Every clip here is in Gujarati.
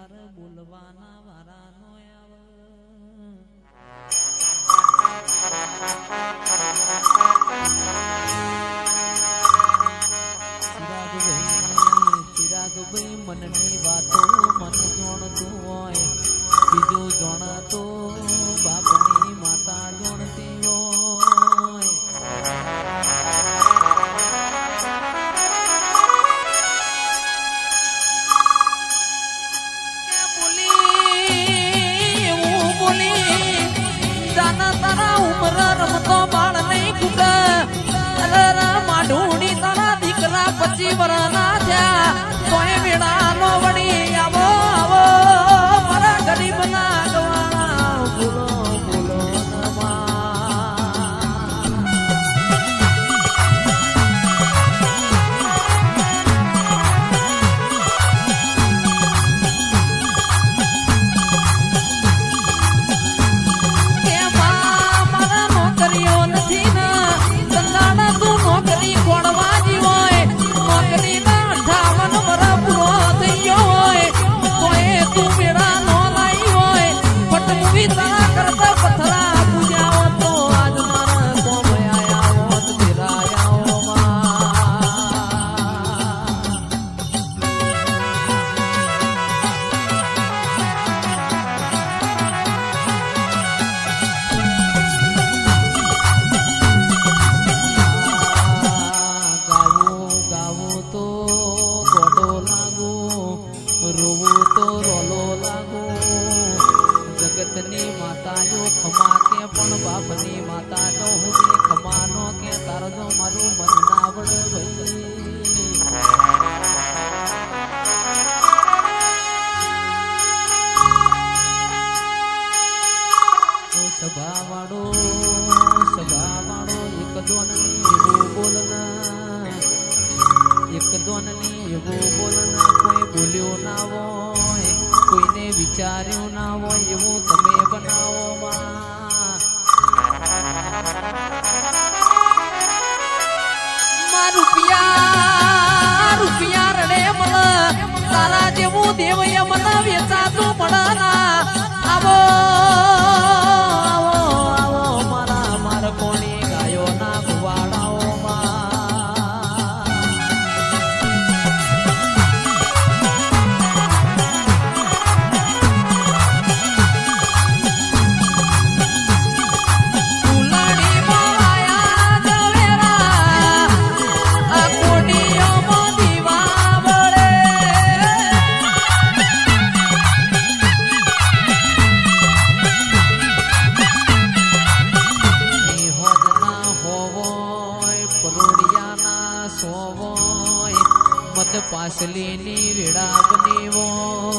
તારે બોલવાના વારાનો આવે ચિરાગભાઈ મનની વાતો મન જોણતું હોય બીજું જોણતો બાપની માતા જોણતી હોય તારા ઉમર રમતો બાળ નહીં કુડા માઢુડી તારા દીકરા 25 વર્ષના થયા કોઈ વેળા નો વળી આવો આવો મારા ગરીબ ના ગવાણા બોલો બોલો જગતની માતા જો ખમા કે પણ બાપની માતા તો હું ખમા નો કે તારો જો મારું મન ના આવડે ભાઈ સભા વાળો એક દોનની એવું બોલના એક દોનની એવું બોલના કોઈ બોલ્યો ના હોય કોઈને વિચાર્યું ના હોય એવું તમે બનાવો રૂપિયા રડે મન તારા જેવું દેવ મન વેચાતું મળના આવો આવો આવો મારા માર કોણી ગાયો ના ગુવાડાઓ પાસલીની વેળા બની હોય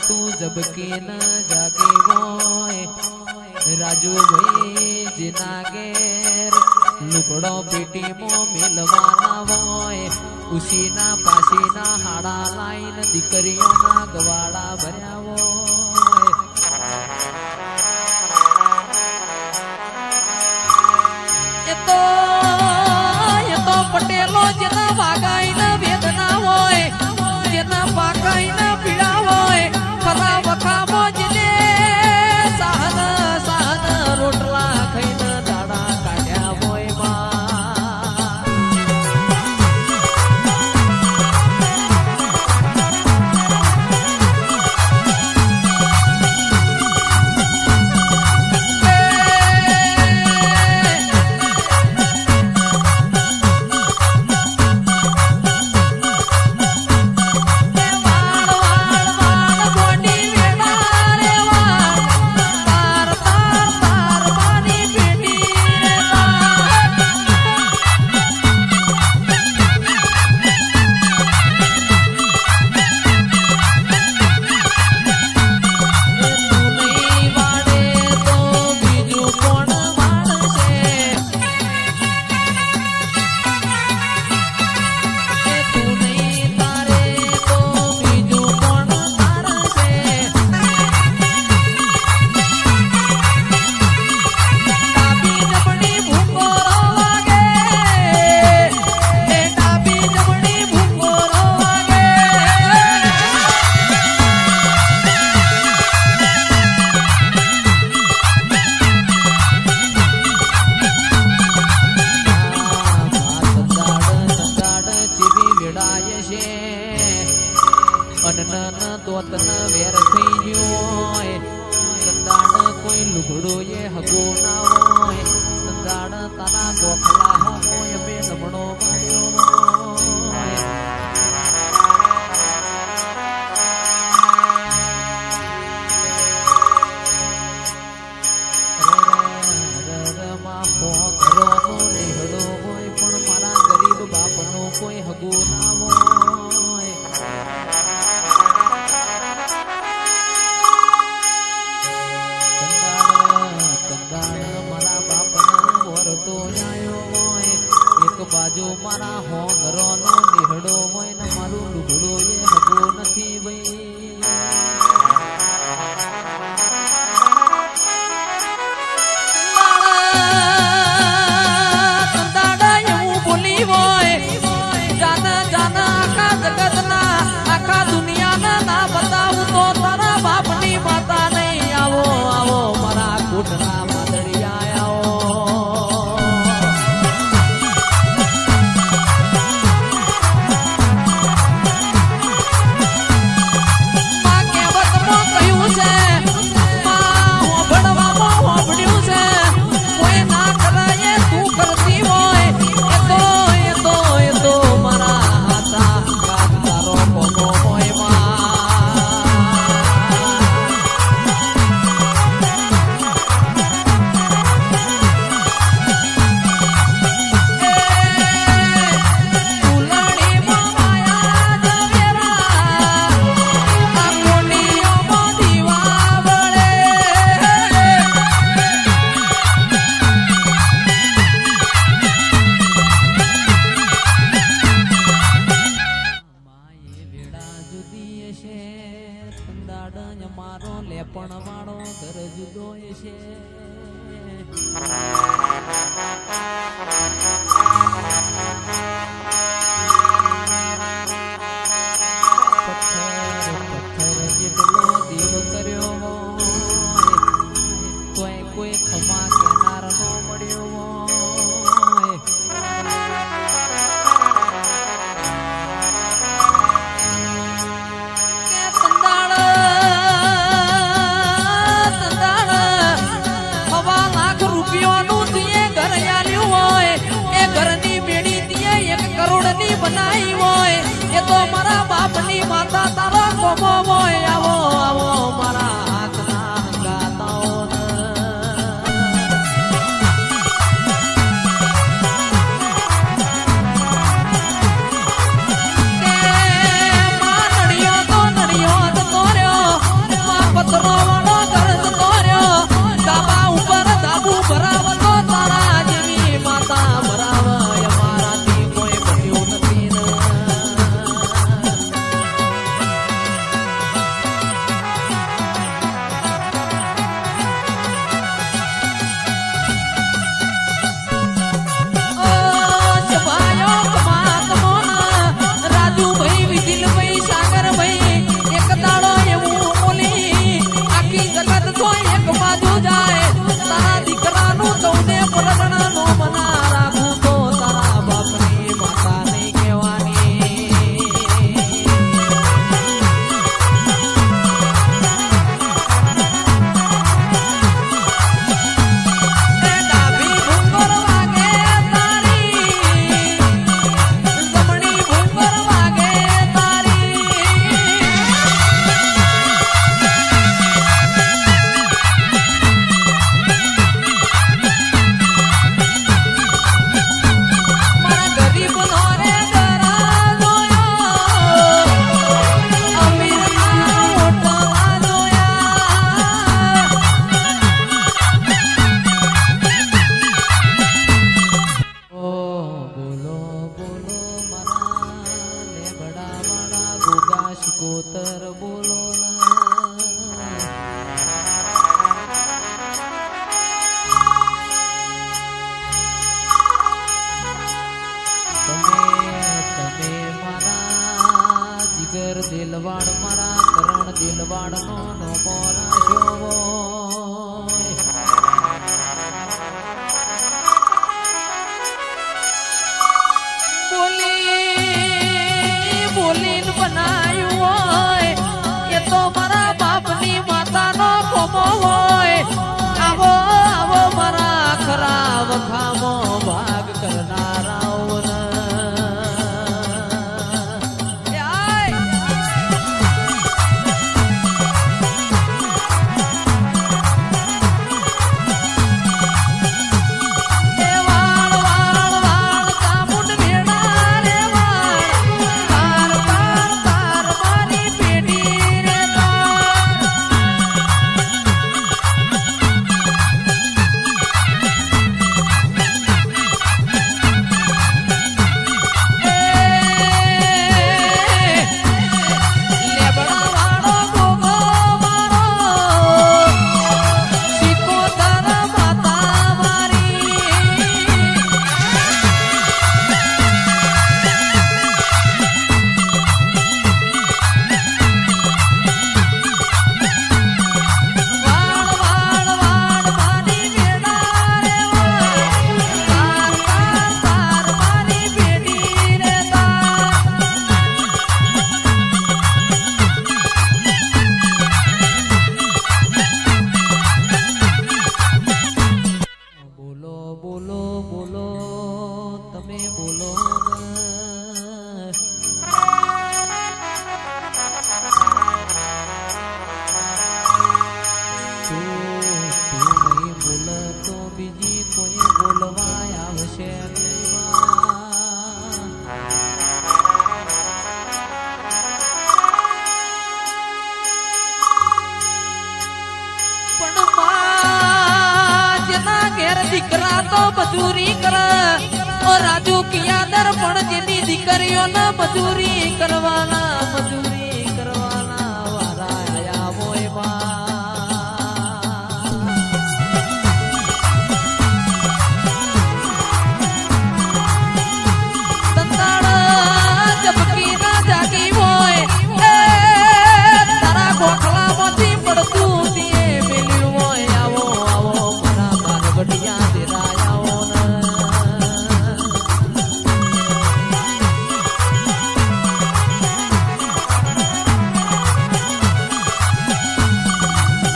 તું જબકી ન જાગે હોય રાજુભાઈ જીના ઘેર લુગડો પેટીમાં મેલવાના હોય ઉશીના પાસીના હાડા લાઈન દીકરીઓના ગવાડા ભર્યા હોય એ તો પટેલો જેના વાગાઈના વેદના હોય જેના પાકાઈના પીડા હોય ખરા વખામાં જેને સાહન રોટલા ખાઈને દાડા કાઢ્યા હોય દોતન વેર થઈ ગયો હોય સંદાણ કોઈ લુગડો એ હગો ના હોય સંદાણ તારા ગોખલા હોય બે નમણો માર્યો હોય પણ મારા ગરીબ બાપનો કોઈ હગો ના હોય બાજુ મારા હો ઘરોનો નિહડો હોય ને મારું લુગડો એ હગો નથી ભાઈ સંદાડા એવું બોલી હોય જાના જાના આખા જગતના આખા દુનિયાના ના બતાવું તો તારા બાપની માતા નહીં આવો આવો મારા કુટના માદડિયા આવો મારો લેપણ વાળો ઘર જુદો છે પથ્થર જેટલો દેવ કર્યો હોય કોઈ ખમા કેનાર નો મળ્યો હોય દીકરા તો મજૂરી કરે ઓ રાજુ કિયાદર પણ જેની દીકરીઓને મજૂરી કરવાના વારા આયા હોય જબકી ના જાગી હોય તારા ગોખલામાંથી પડતું તે મેલ્યું હોય આવો મારા બારગડિયા દેરાયાઓ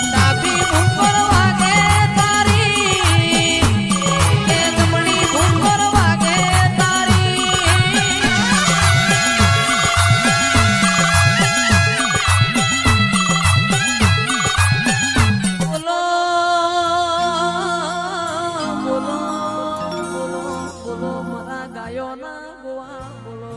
ડાબી ભૂંગર વાગે તારી કે જમણી ભૂંગર વાગે તારી બોલો મારા ગાયો ના ગોવા બોલો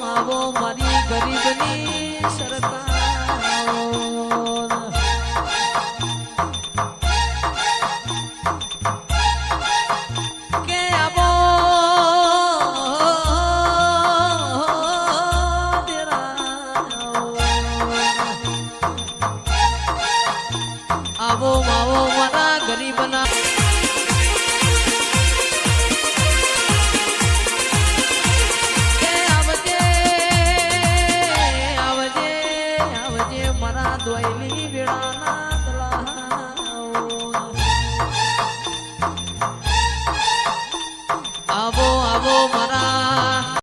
આવો મારી ગરીબની સરકાર કે આવો આવો મારા ગરીબના કે આવજે મારા દોયલી વેળાના દલાઓ આવો મારા